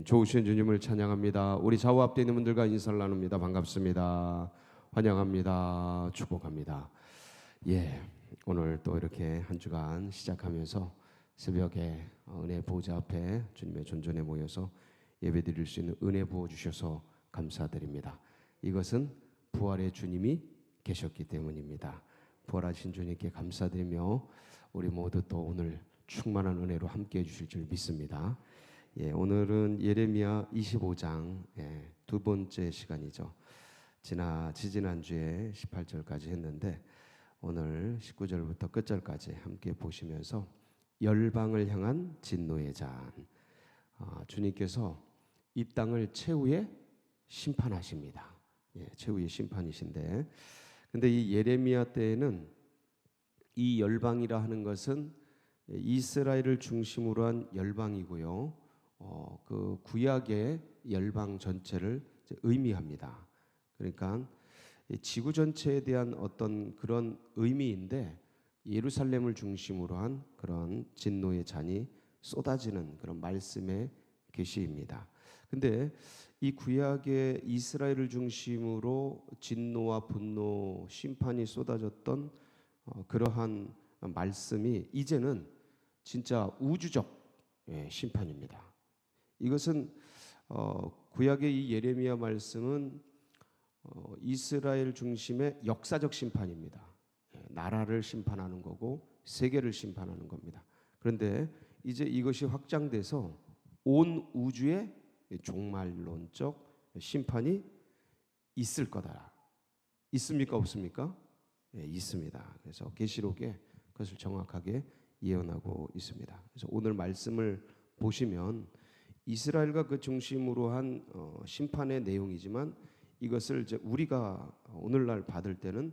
좋으신 주님을 찬양합니다. 우리 좌우 앞에 있는 분들과 인사를 나눕니다. 반갑습니다. 환영합니다. 축복합니다. 오늘 또 이렇게 한 주간 시작하면서 새벽에 은혜 보좌 앞에 주님의 존전에 모여서 예배드릴 수 있는 은혜 부어 주셔서 감사드립니다. 이것은 부활의 주님이 계셨기 때문입니다. 부활하신 주님께 감사드리며 우리 모두 또 오늘 충만한 은혜로 함께해 주실 줄 믿습니다. 오늘은 예레미야 25장 두 번째 시간이죠. 지난주에 18절까지 했는데 오늘 19절부터 끝절까지 함께 보시면서 열방을 향한 진노의 잔, 주님께서 이 땅을 최후의 심판하십니다. 최후의 심판이신데, 근데 이 예레미야 때에는 이 열방이라 하는 것은 이스라엘을 중심으로 한 열방이고요. 그 구약의 열방 전체를 의미합니다. 그러니까 지구 전체에 대한 어떤 그런 의미인데 예루살렘을 중심으로 한 그런 진노의 잔이 쏟아지는 그런 말씀의 계시입니다. 근데 이 구약의 이스라엘을 중심으로 진노와 분노, 심판이 쏟아졌던 그러한 말씀이 이제는 진짜 우주적 심판입니다. 이것은 구약의 이 예레미야 말씀은 이스라엘 중심의 역사적 심판입니다. 나라를 심판하는 거고 세계를 심판하는 겁니다. 그런데 이제 이것이 확장돼서 온 우주의 종말론적 심판이 있을 거다. 있습니까? 없습니까? 있습니다. 그래서 계시록에 그것을 정확하게 예언하고 있습니다. 그래서 오늘 말씀을 보시면 이스라엘과 그 중심으로 한 심판의 내용이지만 이것을 이제 우리가 오늘날 받을 때는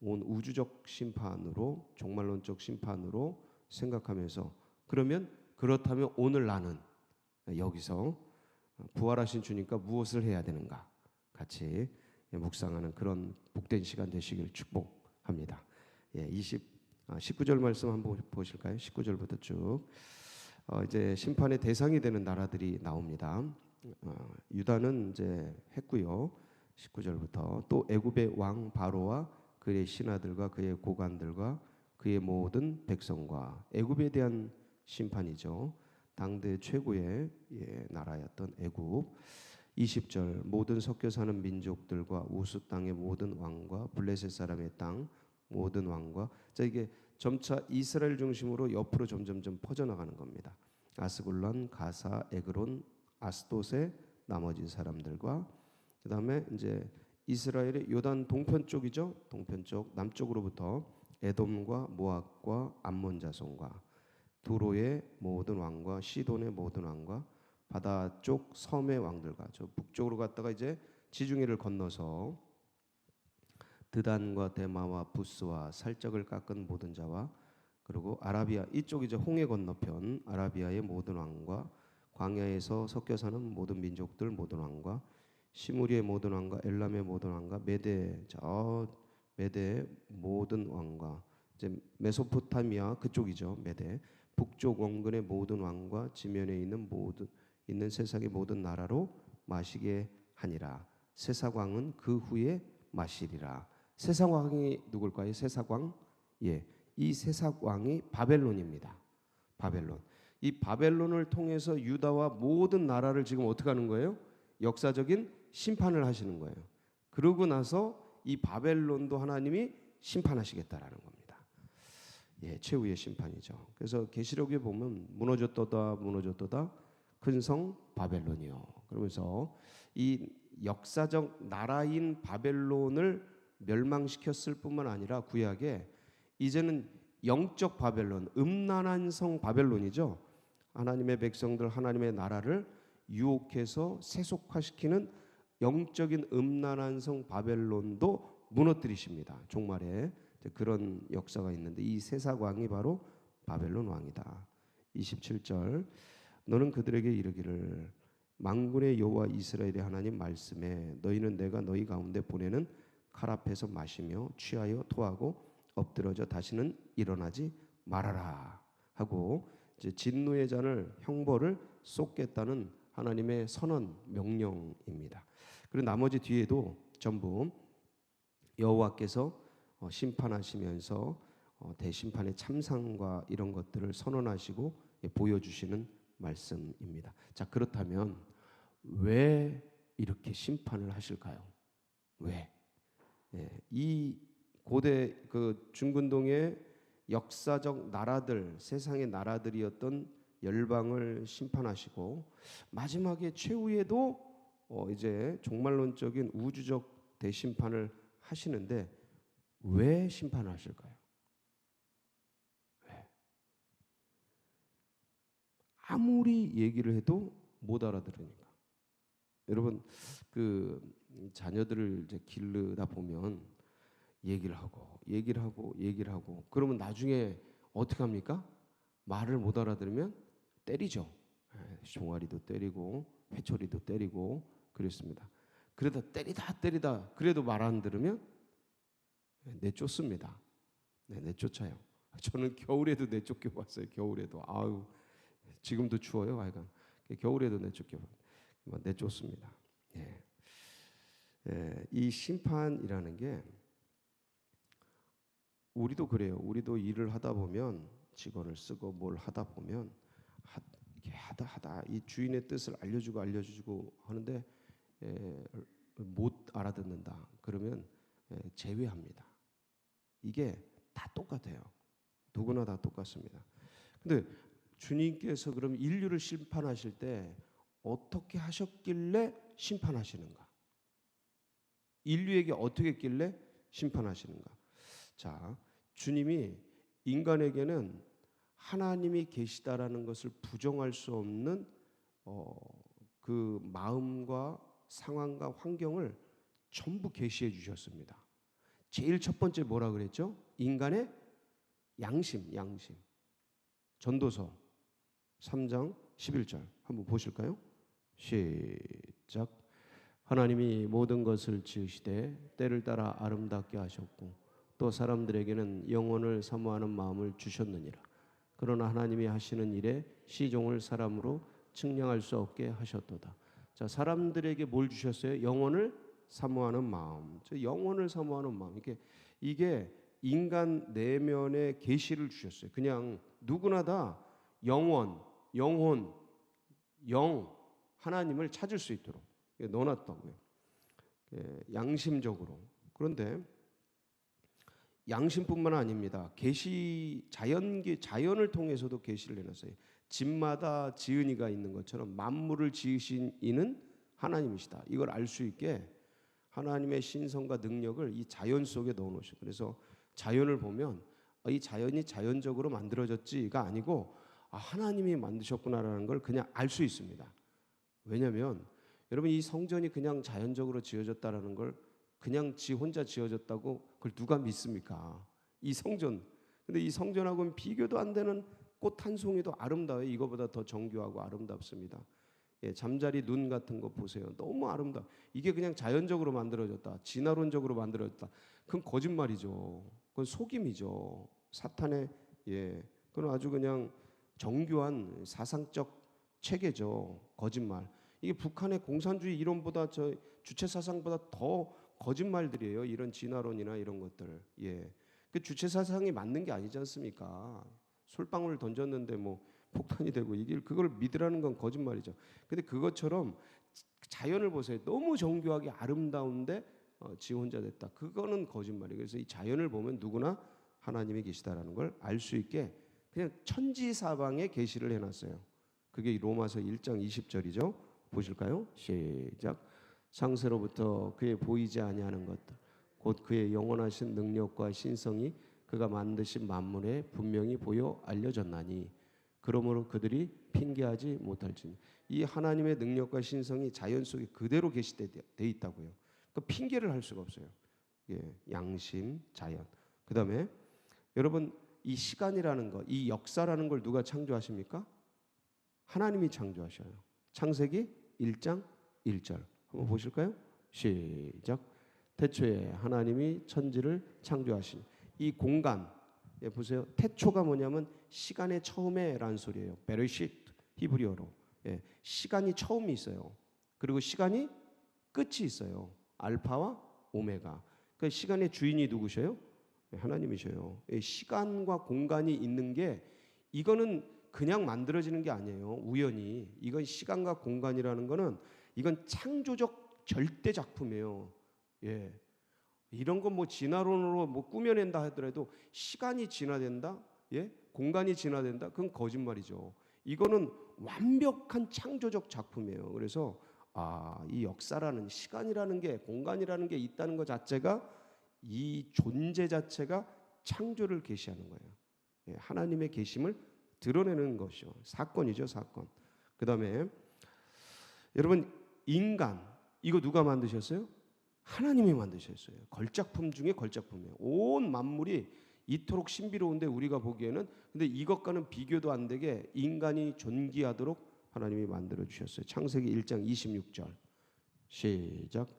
온 우주적 심판으로, 종말론적 심판으로 생각하면서, 그러면 그렇다면 오늘 나는 여기서 부활하신 주님과 무엇을 해야 되는가 같이 묵상하는 그런 복된 시간 되시길 축복합니다. 19절 말씀 한번 보실까요? 19절부터 쭉 이제 심판의 대상이 되는 나라들이 나옵니다. 유다는 이제 했고요. 19절부터 또 애굽의 왕 바로와 그의 신하들과 그의 고관들과 그의 모든 백성과 애굽에 대한 심판이죠. 당대 최고의 나라였던 애굽. 20절 모든 섞여 사는 민족들과 우스 땅의 모든 왕과 블레셋 사람의 땅 모든 왕과, 자 이게 점차 이스라엘 중심으로 옆으로 점점점 퍼져나가는 겁니다. 아스글론, 가사, 에그론, 아스돗의 나머지 사람들과, 그 다음에 이제 이스라엘의 요단 동편 쪽이죠. 동편 쪽 남쪽으로부터 에돔과 모압과 암몬 자손과 두로의 모든 왕과 시돈의 모든 왕과 바다 쪽 섬의 왕들과 저 북쪽으로 갔다가 이제 지중해를 건너서 드단과 데마와 부스와 살적을 깎은 모든 자와, 그리고 아라비아 이쪽 이제 홍해 건너편 아라비아의 모든 왕과 광야에서 섞여 사는 모든 민족들 모든 왕과 시무리의 모든 왕과 엘람의 모든 왕과 메대의 모든 왕과 이제 메소포타미아 그쪽이죠. 메대 북쪽 원근의 모든 왕과 지면에 있는 세상의 모든 나라로 마시게 하니라. 세사광은 그 후에 마시리라. 세사광이 누굴까요? 세사광? 이 세사광이 바벨론입니다. 바벨론. 이 바벨론을 통해서 유다와 모든 나라를 지금 어떻게 하는 거예요? 역사적인 심판을 하시는 거예요. 그러고 나서 이 바벨론도 하나님이 심판하시겠다라는 겁니다. 최후의 심판이죠. 그래서 계시록에 보면 무너졌도다 큰 성 바벨론이요. 그러면서 이 역사적 나라인 바벨론을 멸망시켰을 뿐만 아니라 구약에 이제는 영적 바벨론, 음란한 성 바벨론이죠. 하나님의 백성들, 하나님의 나라를 유혹해서 세속화시키는 영적인 음란한 성 바벨론도 무너뜨리십니다. 종말에 그런 역사가 있는데 이 세사광이 바로 바벨론 왕이다. 27절 너는 그들에게 이르기를 만군의 여호와 이스라엘의 하나님 말씀에 너희는 내가 너희 가운데 보내는 칼 앞에서 마시며 취하여 토하고 엎드러져 다시는 일어나지 말아라 하고 이제 진노의 잔을 형벌을 쏟겠다는 하나님의 선언 명령입니다. 그리고 나머지 뒤에도 전부 여호와께서 심판하시면서 대심판의 참상과 이런 것들을 선언하시고 보여주시는 말씀입니다. 자, 그렇다면 왜 이렇게 심판을 하실까요? 왜? 이 고대 그 중근동의 역사적 나라들, 세상의 나라들이었던 열방을 심판하시고 마지막에 최후에도 이제 종말론적인 우주적 대심판을 하시는데 왜 심판하실까요? 왜? 아무리 얘기를 해도 못 알아들으니까. 여러분 그 자녀들을 이제 기르다 보면 얘기를 하고 그러면 나중에 어떻게 합니까? 말을 못 알아들으면 때리죠. 종아리도 때리고 회초리도 때리고 그랬습니다. 그러다 때리다 그래도 말 안 들으면 내쫓습니다. 내쫓아요. 저는 겨울에도 내쫓겨 봤어요. 겨울에도 아유 지금도 추워요. 하여간 겨울에도 내쫓습니다. 이 심판이라는 게 우리도 그래요. 우리도 일을 하다 보면 직원을 쓰고 뭘 하다 보면 이렇게 하다 이 주인의 뜻을 알려주고 하는데 못 알아듣는다. 그러면 제외합니다. 이게 다 똑같아요. 누구나 다 똑같습니다. 근데 주님께서 그럼 인류를 심판하실 때 어떻게 하셨길래 심판하시는가? 인류에게 어떻게 했길래 심판하시는가? 자, 주님이 인간에게는 하나님이 계시다라는 것을 부정할 수 없는 그 마음과 상황과 환경을 전부 계시해 주셨습니다. 제일 첫 번째 뭐라 그랬죠? 인간의 양심. 전도서 3장 11절 한번 보실까요? 시작. 하나님이 모든 것을 지으시되 때를 따라 아름답게 하셨고 또 사람들에게는 영혼을 사모하는 마음을 주셨느니라. 그러나 하나님이 하시는 일에 시종을 사람으로 측량할 수 없게 하셨도다. 자, 사람들에게 뭘 주셨어요? 영혼을 사모하는 마음. 영혼을 사모하는 마음. 이게 인간 내면의 계시를 주셨어요. 그냥 누구나 다 영혼, 영 하나님을 찾을 수 있도록 넣어놨다고요. 양심적으로. 그런데 양심뿐만 아닙니다. 자연을 통해서도 계시를 내놨어요. 집마다 지은이가 있는 것처럼 만물을 지으신 이는 하나님이시다. 이걸 알 수 있게 하나님의 신성과 능력을 이 자연 속에 넣어놓으셔. 그래서 자연을 보면 이 자연이 자연적으로 만들어졌지가 아니고 하나님이 만드셨구나라는 걸 그냥 알 수 있습니다. 왜냐하면 여러분 이 성전이 그냥 자연적으로 지어졌다라는 걸 그냥 지 혼자 지어졌다고 그걸 누가 믿습니까? 이 성전. 근데 이 성전하고는 비교도 안 되는 꽃 한 송이도 아름다워요. 이거보다 더 정교하고 아름답습니다. 잠자리 눈 같은 거 보세요. 너무 아름다워. 이게 그냥 자연적으로 만들어졌다. 진화론적으로 만들어졌다. 그건 거짓말이죠. 그건 속임이죠. 사탄의 그건 아주 그냥 정교한 사상적 체계죠. 거짓말. 이게 북한의 공산주의 이론보다 주체 사상보다 더 거짓말들이에요. 이런 진화론이나 이런 것들. 그 주체 사상이 맞는 게 아니지 않습니까? 솔방울을 던졌는데 뭐 폭탄이 되고 그걸 믿으라는 건 거짓말이죠. 근데 그것처럼 자연을 보세요. 너무 정교하게 아름다운데 지 혼자 됐다. 그거는 거짓말이에요. 그래서 이 자연을 보면 누구나 하나님이 계시다라는 걸 알 수 있게 그냥 천지사방에 계시를 해놨어요. 그게 로마서 1장 20절이죠. 보실까요? 시작. 창세로부터 그의 보이지 아니하는 것들 곧 그의 영원하신 능력과 신성이 그가 만드신 만물에 분명히 보여 알려졌나니 그러므로 그들이 핑계하지 못할지니. 이 하나님의 능력과 신성이 자연 속에 그대로 계시돼 있다고요. 그 핑계를 할 수가 없어요. 양심, 자연. 그다음에 여러분 이 시간이라는 거, 이 역사라는 걸 누가 창조하십니까? 하나님이 창조하셔요. 창세기 1장 1절 한번 보실까요? 시작. 태초에 하나님이 천지를 창조하신 이 공간 보세요. 태초가 뭐냐면 시간의 처음에라는 소리예요. 베르시트 히브리어로 예, 시간이 처음이 있어요. 그리고 시간이 끝이 있어요. 알파와 오메가. 그 시간의 주인이 누구셔요? 하나님이셔요. 시간과 공간이 있는 게 이거는 그냥 만들어지는 게 아니에요. 우연히. 이건 시간과 공간이라는 거는 이건 창조적 절대 작품이에요. 예. 이런 건 뭐 진화론으로 뭐 꾸며낸다 하더라도 시간이 진화된다? 예? 공간이 진화된다? 그건 거짓말이죠. 이거는 완벽한 창조적 작품이에요. 그래서 이 역사라는 시간이라는 게 공간이라는 게 있다는 것 자체가 이 존재 자체가 창조를 계시하는 거예요. 예, 하나님의 계심을 드러내는 것이죠. 사건이죠, 사건. 그다음에 여러분 인간 이거 누가 만드셨어요? 하나님이 만드셨어요. 걸작품 중에 걸작품이에요. 온 만물이 이토록 신비로운데 우리가 보기에는 근데 이것과는 비교도 안 되게 인간이 존귀하도록 하나님이 만들어 주셨어요. 창세기 1장 26절 시작.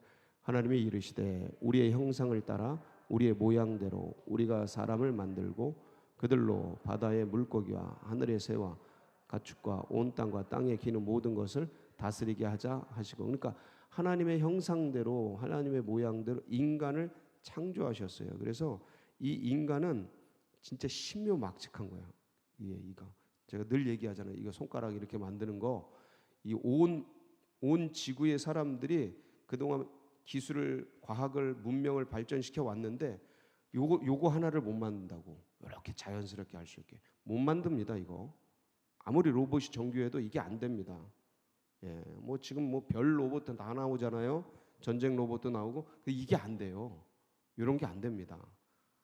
하나님이 이르시되 우리의 형상을 따라 우리의 모양대로 우리가 사람을 만들고 그들로 바다의 물고기와 하늘의 새와 가축과 온 땅과 땅에 기는 모든 것을 다스리게 하자 하시고 그러니까 하나님의 형상대로 하나님의 모양대로 인간을 창조하셨어요. 그래서 이 인간은 진짜 신묘막측한 거예요. 이거 제가 늘 얘기하잖아요. 이거 손가락 이렇게 만드는 거 이 온 지구의 사람들이 그동안 기술을 과학을 문명을 발전시켜 왔는데 요거 하나를 못 만든다고 이렇게 자연스럽게 할 수 있게 못 만듭니다. 이거 아무리 로봇이 정교해도 이게 안 됩니다. 예, 뭐 지금 뭐 별 로봇도 다 나오잖아요. 전쟁 로봇도 나오고 이게 안 돼요. 이런 게 안 됩니다.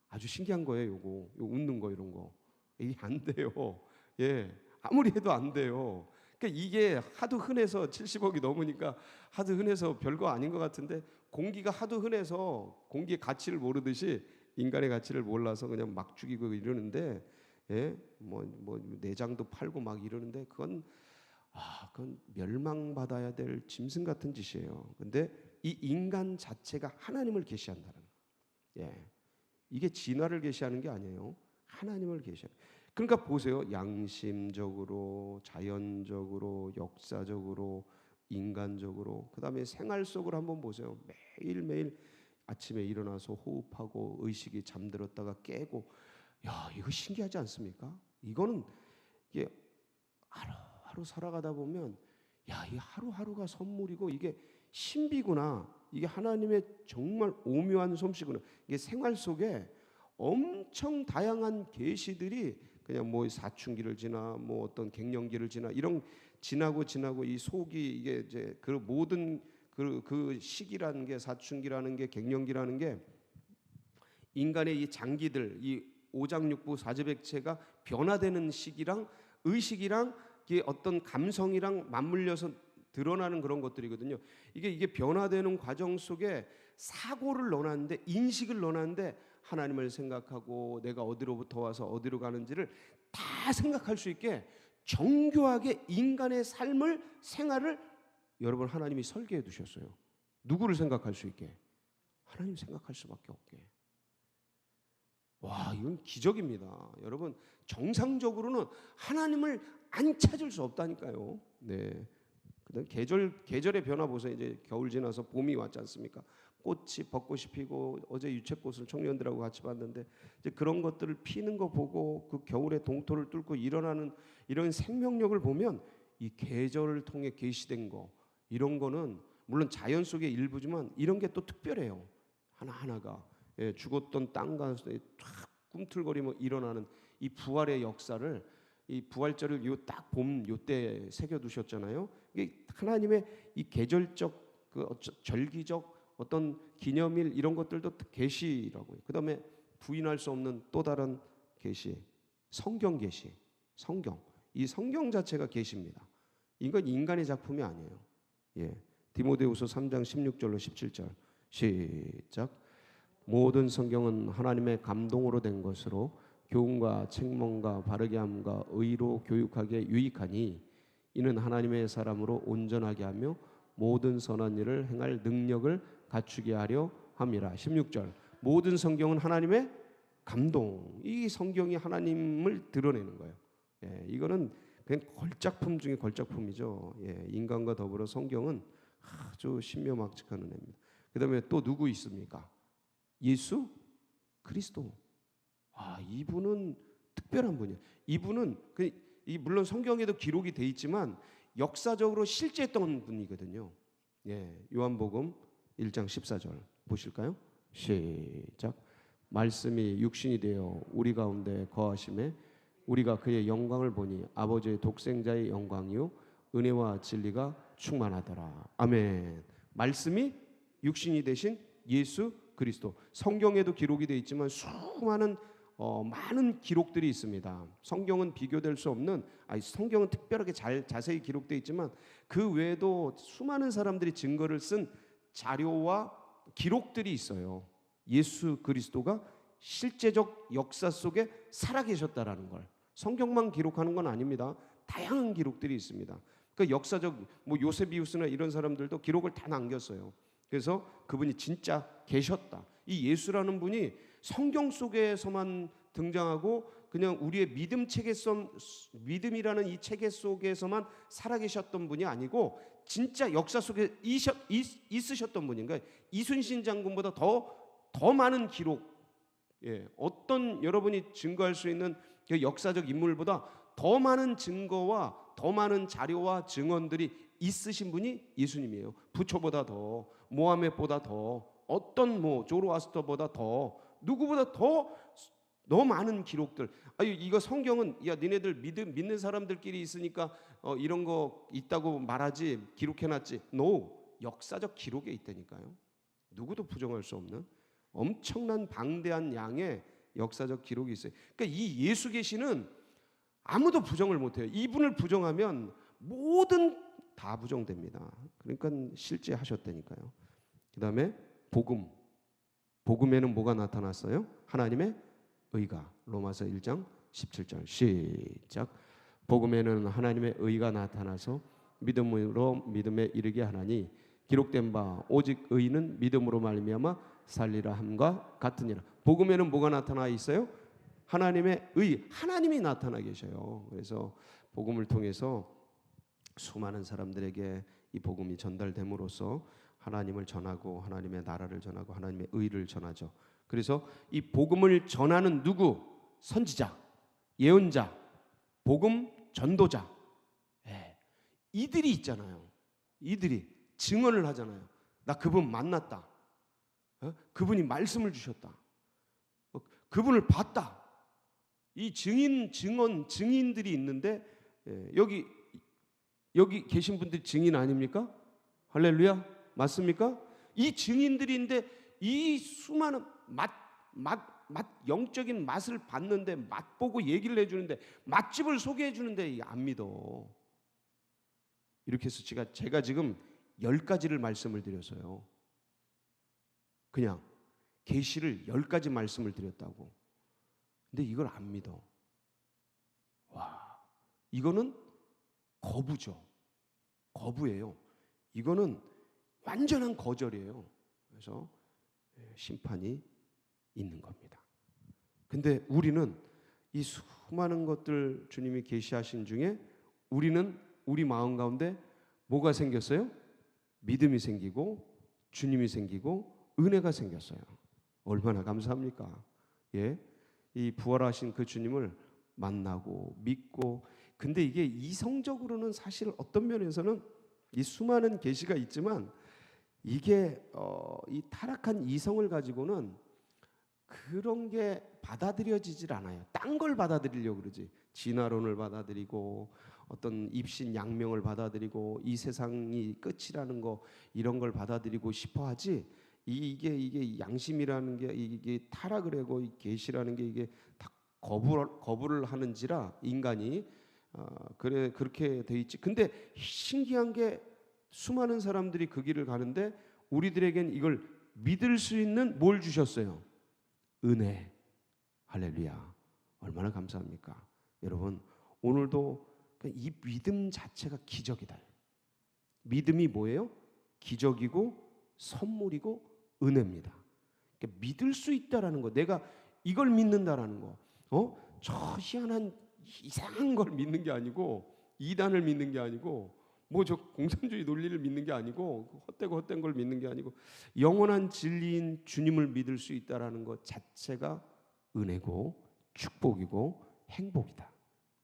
아주 신기한 거예요. 요거 웃는 거 이런 거 이게 안 돼요. 예, 아무리 해도 안 돼요. 그러니까 이게 하도 흔해서 70억이 넘으니까 하도 흔해서 별거 아닌 것 같은데 공기가 하도 흔해서 공기의 가치를 모르듯이 인간의 가치를 몰라서 그냥 막 죽이고 이러는데 예, 뭐 내장도 팔고 막 이러는데 그건 멸망받아야 될 짐승 같은 짓이에요. 근데 이 인간 자체가 하나님을 계시한다는 거예요. 예, 이게 진화를 계시하는 게 아니에요. 하나님을 계시하는. 그러니까 보세요. 양심적으로, 자연적으로, 역사적으로, 인간적으로, 그 다음에 생활 속으로 한번 보세요. 매일매일 아침에 일어나서 호흡하고 의식이 잠들었다가 깨고, 야 이거 신기하지 않습니까? 이거는 이게 하루하루 살아가다 보면 야 이 하루하루가 선물이고 이게 신비구나. 이게 하나님의 정말 오묘한 솜씨구나. 이게 생활 속에 엄청 다양한 계시들이 그냥 뭐 사춘기를 지나 뭐 어떤 갱년기를 지나 이런 지나고 이 속이 이게 이제 그 모든 그 시기라는 게 사춘기라는 게 갱년기라는 게 인간의 이 장기들 이 오장육부 사지백체가 변화되는 시기랑 의식이랑 이게 어떤 감성이랑 맞물려서 드러나는 그런 것들이거든요. 이게 변화되는 과정 속에 사고를 넣어놨는데 인식을 넣어놨는데 하나님을 생각하고 내가 어디로부터 와서 어디로 가는지를 다 생각할 수 있게 정교하게 인간의 삶을 생활을 여러분 하나님이 설계해 두셨어요. 누구를 생각할 수 있게? 하나님 생각할 수밖에 없게. 와 이건 기적입니다. 여러분 정상적으로는 하나님을 안 찾을 수 없다니까요. 네. 그다음 계절의 변화 보세요. 이제 겨울 지나서 봄이 왔지 않습니까? 꽃이 벚꽃이 피고 어제 유채꽃을 청년들하고 같이 봤는데 이제 그런 것들을 피는 거 보고 그 겨울의 동토를 뚫고 일어나는 이런 생명력을 보면 이 계절을 통해 계시된 거 이런 거는 물론 자연 속의 일부지만 이런 게 또 특별해요. 하나하나가 예, 죽었던 땅 가운데 탁 꿈틀거리며 일어나는 이 부활의 역사를 이 부활절을 요 딱 봄 요때 새겨 두셨잖아요. 이게 하나님의 이 계절적 그 절기적 어떤 기념일 이런 것들도 계시라고요. 그다음에 부인할 수 없는 또 다른 계시, 성경 계시, 성경. 이 성경 자체가 계시입니다. 이건 인간의 작품이 아니에요. 예, 디모데후서 3장 16절로 17절 시작. 모든 성경은 하나님의 감동으로 된 것으로 교훈과 책망과 바르게 함과 의로 교육하기에 유익하니 이는 하나님의 사람으로 온전하게 하며 모든 선한 일을 행할 능력을 갖추게 하려 함이라. 16절 모든 성경은 하나님의 감동. 이 성경이 하나님을 드러내는 거예요. 예, 이거는 그냥 걸작품 중에 걸작품이죠. 예, 인간과 더불어 성경은 아주 신묘막측한 은혜입니다. 그다음에 또 누구 있습니까? 예수 그리스도. 이분은 특별한 분이에요. 이분은 물론 성경에도 기록이 돼 있지만 역사적으로 실제했던 분이거든요. 예, 요한복음 1장 14절 보실까요? 시작. 말씀이 육신이 되어 우리 가운데 거하심에 우리가 그의 영광을 보니 아버지의 독생자의 영광이요 은혜와 진리가 충만하더라. 아멘. 말씀이 육신이 되신 예수 그리스도. 성경에도 기록이 되어 있지만 수많은 많은 기록들이 있습니다. 성경은 비교될 수 없는, 성경은 특별하게 자세히 기록되어 있지만 그 외에도 수많은 사람들이 증거를 쓴 자료와 기록들이 있어요. 예수 그리스도가 실제적 역사 속에 살아계셨다라는 걸. 성경만 기록하는 건 아닙니다. 다양한 기록들이 있습니다. 그러니까 역사적 요세비우스나 이런 사람들도 기록을 다 남겼어요. 그래서 그분이 진짜 계셨다. 이 예수라는 분이 성경 속에서만 등장하고 그냥 우리의 믿음이라는 이 체계 속에서만 살아계셨던 분이 아니고 진짜 역사 속에 있으셨던 분인가. 이순신 장군보다 더 많은 기록, 어떤 여러분이 증거할 수 있는 그 역사적 인물보다 더 많은 증거와 더 많은 자료와 증언들이 있으신 분이 예수님이에요. 부처보다 더, 모하메보다 더, 어떤 조로아스터보다 더, 누구보다 더 많은 기록들. 이거 성경은 니네들 믿는 사람들끼리 있으니까 이런 거 있다고 말하지, 기록해놨지. No, 역사적 기록에 있다니까요. 누구도 부정할 수 없는 엄청난 방대한 양의 역사적 기록이 있어요. 그러니까 이 예수 계시는 아무도 부정을 못해요. 이분을 부정하면 모든 다 부정됩니다. 그러니까 실제 하셨다니까요. 그 다음에 복음에는 뭐가 나타났어요? 하나님의 의가. 로마서 1장 17절 시작. 복음에는 하나님의 의가 나타나서 믿음으로 믿음에 이르게 하나니 기록된 바 오직 의는 믿음으로 말미암아 살리라 함과 같으니라. 복음에는 뭐가 나타나 있어요? 하나님의 의, 하나님이 나타나 계셔요. 그래서 복음을 통해서 수많은 사람들에게 이 복음이 전달됨으로써 하나님을 전하고 하나님의 나라를 전하고 하나님의 의를 전하죠. 그래서 이 복음을 전하는 누구? 선지자, 예언자, 복음 전도자, 이들이 있잖아요. 이들이 증언을 하잖아요. 나 그분 만났다. 그분이 말씀을 주셨다. 그분을 봤다. 이 증인들이 있는데 여기 계신 분들이 증인 아닙니까? 할렐루야, 맞습니까? 이 증인들인데 이 수많은 영적인 맛을 봤는데 맛보고 얘기를 해주는데 맛집을 소개해 주는데 안 믿어. 이렇게 해서 제가 지금 10가지를 말씀을 드렸어요. 그냥 계시를 10가지 말씀을 드렸다고. 근데 이걸 안 믿어. 와, 이거는 거부죠. 거부예요. 이거는 완전한 거절이에요. 그래서 심판이 있는 겁니다. 근데 우리는 이 수많은 것들 주님이 계시하신 중에 우리는 우리 마음 가운데 뭐가 생겼어요? 믿음이 생기고 주님이 생기고 은혜가 생겼어요. 얼마나 감사합니까? 이 부활하신 그 주님을 만나고 믿고. 근데 이게 이성적으로는 사실 어떤 면에서는 이 수많은 계시가 있지만 이게 이 타락한 이성을 가지고는 그런 게 받아들여지질 않아요. 딴 걸 받아들이려고 그러지. 진화론을 받아들이고 어떤 입신 양명을 받아들이고 이 세상이 끝이라는 거 이런 걸 받아들이고 싶어 하지. 이게 양심이라는 게 이게 타락을 하고 이 계시라는 게 이게 다 거부를 하는지라 인간이 그렇게 돼 있지. 근데 신기한 게 수많은 사람들이 그 길을 가는데 우리들에겐 이걸 믿을 수 있는 뭘 주셨어요? 은혜. 할렐루야. 얼마나 감사합니까? 여러분, 오늘도 이 믿음 자체가 기적이다. 믿음이 뭐예요? 기적이고 선물이고 은혜입니다. 그러니까 믿을 수 있다라는 거, 내가 이걸 믿는다라는 거, 저 희한한 이상한 걸 믿는 게 아니고 이단을 믿는 게 아니고 뭐 저 공산주의 논리를 믿는 게 아니고 헛되고 헛된 걸 믿는 게 아니고 영원한 진리인 주님을 믿을 수 있다라는 것 자체가 은혜고 축복이고 행복이다.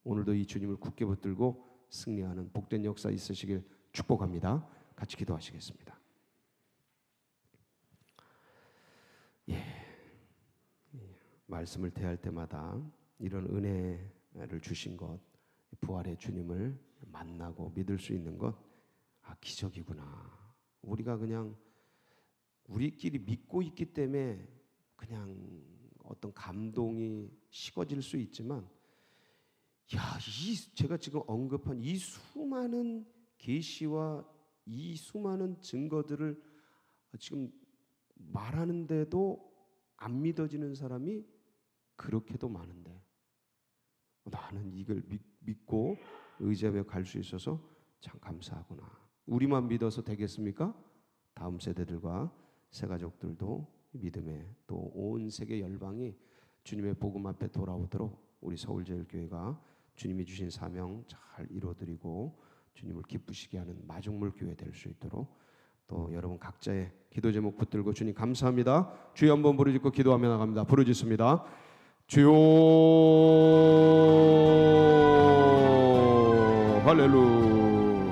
오늘도 이 주님을 굳게 붙들고 승리하는 복된 역사 있으시길 축복합니다. 같이 기도하시겠습니다. 말씀을 대할 때마다 이런 은혜를 주신 것, 부활의 주님을 만나고 믿을 수 있는 것, 기적이구나. 우리가 그냥 우리끼리 믿고 있기 때문에 그냥 어떤 감동이 식어질 수 있지만, 제가 지금 언급한 이 수많은 계시와 이 수많은 증거들을 지금 말하는데도 안 믿어지는 사람이 그렇게도 많은데, 나는 이걸 믿고 의지하며 갈 수 있어서 참 감사하구나. 우리만 믿어서 되겠습니까? 다음 세대들과 새가족들도 믿음에 또 온 세계 열방이 주님의 복음 앞에 돌아오도록 우리 서울제일교회가 주님이 주신 사명 잘 이루어드리고 주님을 기쁘시게 하는 마중물 교회 될 수 있도록, 또 여러분 각자의 기도 제목 붙들고 주님 감사합니다. 주여 한번 부르짖고 기도하며 나갑니다. 부르짖습니다. 주여, 할렐루야.